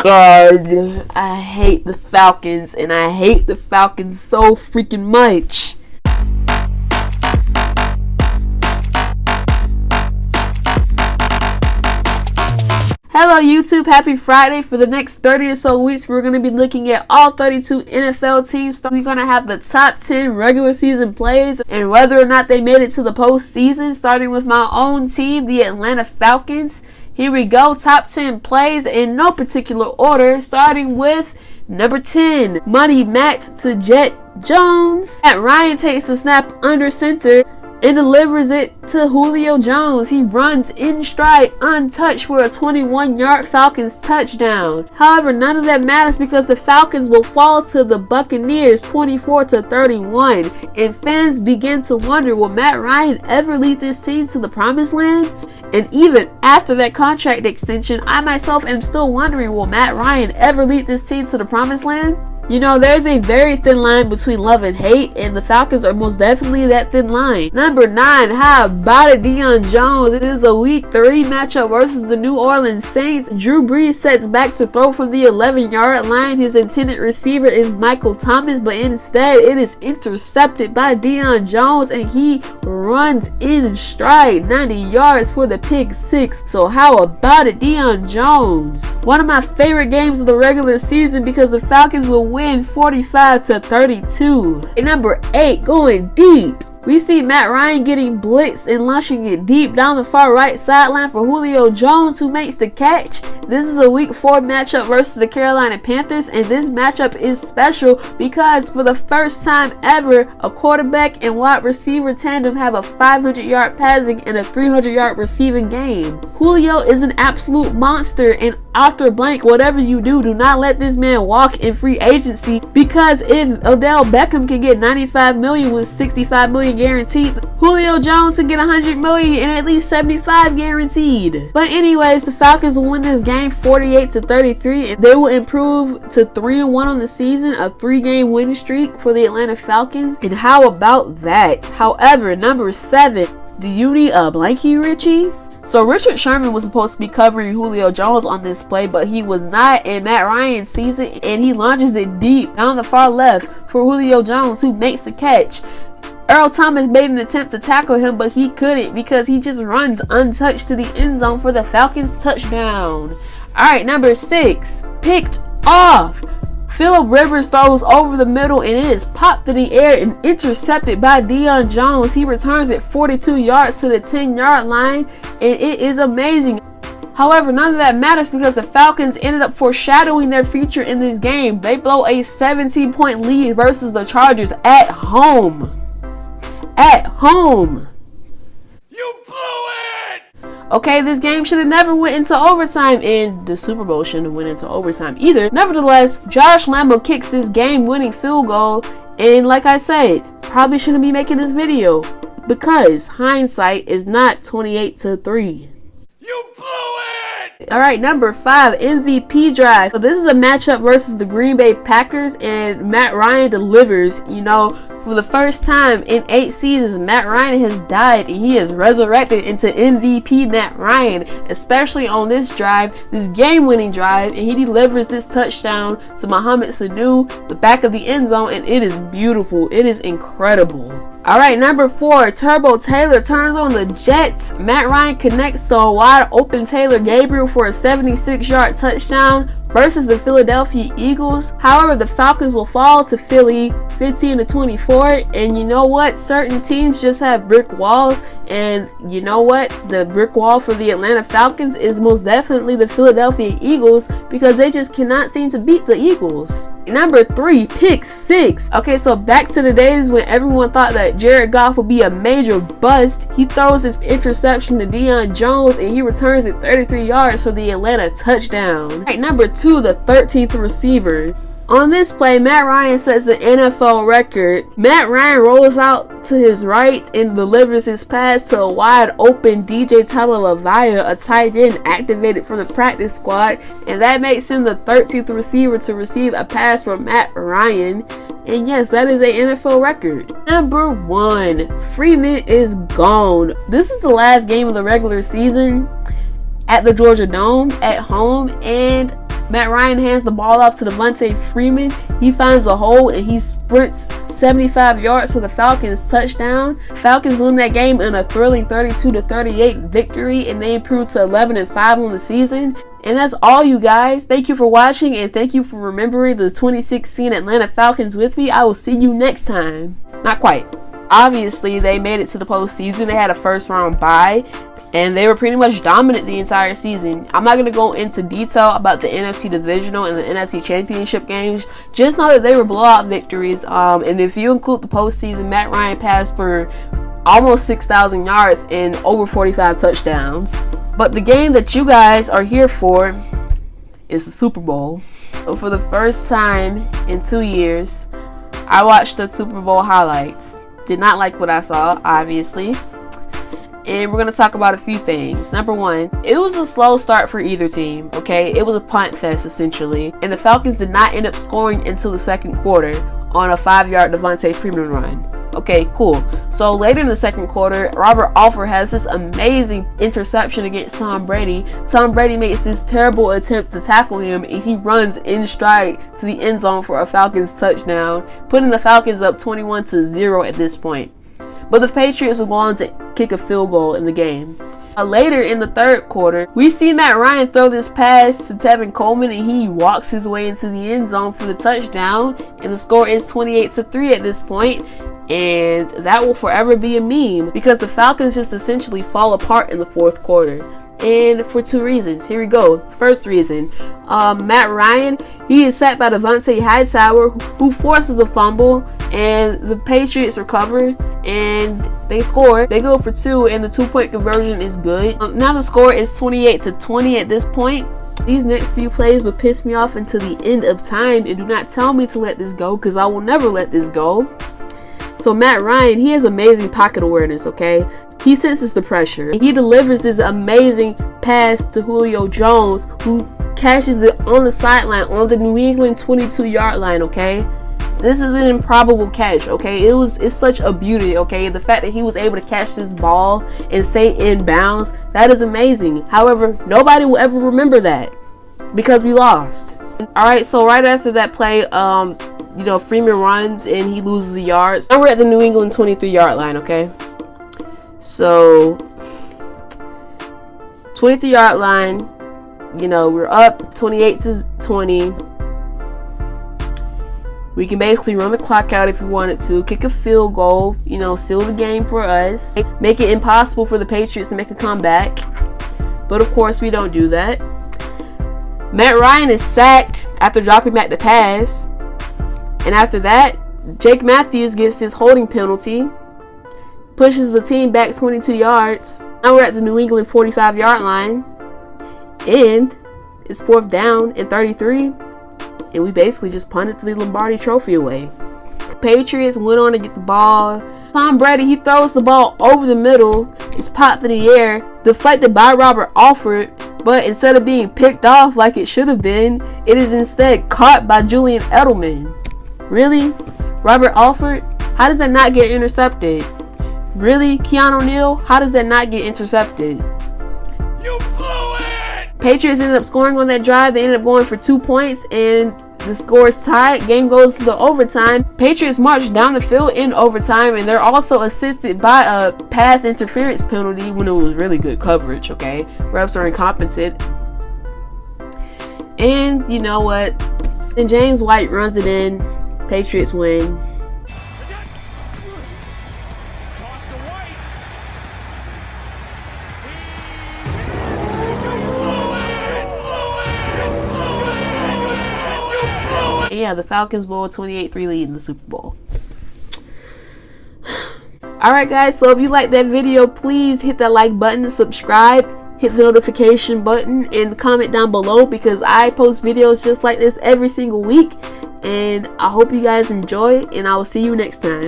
God, I hate the Falcons, and I hate the Falcons so freaking much. Hello YouTube, happy Friday. For the next 30 or so weeks, we're going to be looking at all 32 NFL teams. So we're going to have the top 10 regular season plays and whether or not they made it to the postseason, starting with my own team, the Atlanta Falcons. Here we go, top 10 plays in no particular order, starting with number 10, Money Matt to Jet Jones. Matt Ryan takes the snap under center and delivers it to Julio Jones. He runs in stride untouched for a 21-yard Falcons touchdown. However, none of that matters because the Falcons will fall to the Buccaneers 24-31, and fans begin to wonder, will Matt Ryan ever lead this team to the promised land? And even after that contract extension, I myself am still wondering, will Matt Ryan ever lead this team to the promised land? You know, there's a very thin line between love and hate, and the Falcons are most definitely that thin line. Number 9, how about it, Deion Jones? It is a week 3 matchup versus the New Orleans Saints. Drew Brees sets back to throw from the 11-yard line. His intended receiver is Michael Thomas, but instead it is intercepted by Deion Jones, and he runs in stride 90 yards for the pick 6. So how about it, Deion Jones? One of my favorite games of the regular season because the Falcons will win 45-32. And number 8, going deep. We see Matt Ryan getting blitzed and launching it deep down the far right sideline for Julio Jones, who makes the catch. This is a week 4 matchup versus the Carolina Panthers, and this matchup is special because for the first time ever, a quarterback and wide receiver tandem have a 500-yard passing and a 300-yard receiving game. Julio is an absolute monster, and after blank, whatever you do, do not let this man walk in free agency, because if Odell Beckham can get $95 million with $65 million guaranteed, Julio Jones can get $100 million and at least $75 guaranteed. But anyways, the Falcons will win this game 48-33, and they will improve to 3-1 on the season, a 3-game winning streak for the Atlanta Falcons. And how about that? However, number 7, do you need a blankie, Richie? So Richard Sherman was supposed to be covering Julio Jones on this play, but he was not, and Matt Ryan sees it and he launches it deep down the far left for Julio Jones, who makes the catch. Earl Thomas made an attempt to tackle him, but he couldn't because he just runs untouched to the end zone for the Falcons touchdown. Alright, number 6, picked off. Phillip Rivers throws over the middle and it is popped in the air and intercepted by Deion Jones. He returns it 42 yards to the 10-yard line, and it is amazing. However, none of that matters because the Falcons ended up foreshadowing their future in this game. They blow a 17-point lead versus the Chargers at home. At home. You blew it! Okay, this game should have never went into overtime, and the Super Bowl shouldn't have went into overtime either. Nevertheless, Josh Lambo kicks this game-winning field goal, and like I said, probably shouldn't be making this video because hindsight is not 28-3. You blew it! Alright, number 5, MVP drive. So this is a matchup versus the Green Bay Packers, and Matt Ryan delivers. You know, for the first time in 8 seasons, Matt Ryan has died and he is resurrected into MVP Matt Ryan, especially on this drive, this game-winning drive, and he delivers this touchdown to Mohamed Sanu, the back of the end zone, and it is beautiful. It is incredible. Alright, number 4, Turbo Taylor turns on the Jets. Matt Ryan connects to a wide open Taylor Gabriel for a 76-yard touchdown versus the Philadelphia Eagles. However, the Falcons will fall to Philly 15-24, and you know what? Certain teams just have brick walls, and you know what? The brick wall for the Atlanta Falcons is most definitely the Philadelphia Eagles because they just cannot seem to beat the Eagles. Number 3, pick 6. Okay, so back to the days when everyone thought that Jared Goff would be a major bust. He throws his interception to Deion Jones and he returns it 33 yards for the Atlanta touchdown. Right, number 2, the 13th receiver. On this play, Matt Ryan sets an NFL record. Matt Ryan rolls out to his right and delivers his pass to a wide open DJ Tagovailoa, a tight end activated from the practice squad, and that makes him the 13th receiver to receive a pass from Matt Ryan. And yes, that is an NFL record. Number 1, Freeman is gone. This is the last game of the regular season at the Georgia Dome at home, and Matt Ryan hands the ball off to Devontae Freeman. He finds a hole and he sprints 75 yards for the Falcons touchdown. Falcons win that game in a thrilling 32-38 victory, and they improved to 11-5 on the season. And that's all, you guys. Thank you for watching, and thank you for remembering the 2016 Atlanta Falcons with me. I will see you next time. Not quite. Obviously, they made it to the postseason. They had a first-round bye, and they were pretty much dominant the entire season. I'm not going to go into detail about the NFC Divisional and the NFC Championship games. Just know that they were blowout victories. And if you include the postseason, Matt Ryan passed for almost 6,000 yards and over 45 touchdowns. But the game that you guys are here for is the Super Bowl. So for the first time in 2 years, I watched the Super Bowl highlights. Did not like what I saw, obviously. And we're going to talk about a few things. Number one, it was a slow start for either team, okay? It was a punt fest, essentially. And the Falcons did not end up scoring until the second quarter on a 5-yard Devontae Freeman run. Okay, cool. So later in the second quarter, Robert Alford has this amazing interception against Tom Brady. Tom Brady makes this terrible attempt to tackle him, and he runs in stride to the end zone for a Falcons touchdown, putting the Falcons up 21-0 at this point. But the Patriots were going to kick a field goal in the game. Later in the third quarter, we see Matt Ryan throw this pass to Tevin Coleman, and he walks his way into the end zone for the touchdown, and the score is 28-3 at this point. And that will forever be a meme because the Falcons just essentially fall apart in the fourth quarter. And for two reasons. Here we go. First reason, Matt Ryan, he is sacked by Devontae Hightower, who forces a fumble, and the Patriots recover and they score. They go for two, and the 2-point conversion is good. Now the score is 28-20 at this point. These next few plays will piss me off until the end of time, and do not tell me to let this go because I will never let this go. So Matt Ryan, he has amazing pocket awareness, okay? He senses the pressure. He delivers this amazing pass to Julio Jones, who catches it on the sideline on the New England 22-yard line, okay? This is an improbable catch, okay? It's such a beauty, okay? The fact that he was able to catch this ball and stay in bounds, that is amazing. However, nobody will ever remember that because we lost. All right, so right after that play, Freeman runs and he loses the yards. Now we're at the New England 23-yard line, okay? So 23-yard line, we're up 28-20. We can basically run the clock out if we wanted to, kick a field goal, seal the game for us, make it impossible for the Patriots to make a comeback. But of course, we don't do that. Matt Ryan is sacked after dropping back the pass. And after that, Jake Matthews gets his holding penalty, pushes the team back 22 yards. Now we're at the New England 45-yard line, and it's 4th down and 33, and we basically just punted the Lombardi Trophy away. Patriots went on to get the ball. Tom Brady, he throws the ball over the middle. It's popped in the air, deflected by Robert Alford, but instead of being picked off like it should have been, it is instead caught by Julian Edelman. Really? Robert Alford? How does that not get intercepted? Really? Keanu Neal? How does that not get intercepted? You blew it! Patriots ended up scoring on that drive. They ended up going for 2 points, and the score is tied. Game goes to the overtime. Patriots march down the field in overtime, and they're also assisted by a pass interference penalty when it was really good coverage, okay? Refs are incompetent. And you know what? Then James White runs it in. Patriots win. Yeah, the Falcons blow a 28-3 lead in the Super Bowl. Alright guys, so if you like that video, please hit that like button and subscribe. Hit the notification button and comment down below because I post videos just like this every single week. And I hope you guys enjoy, and I will see you next time.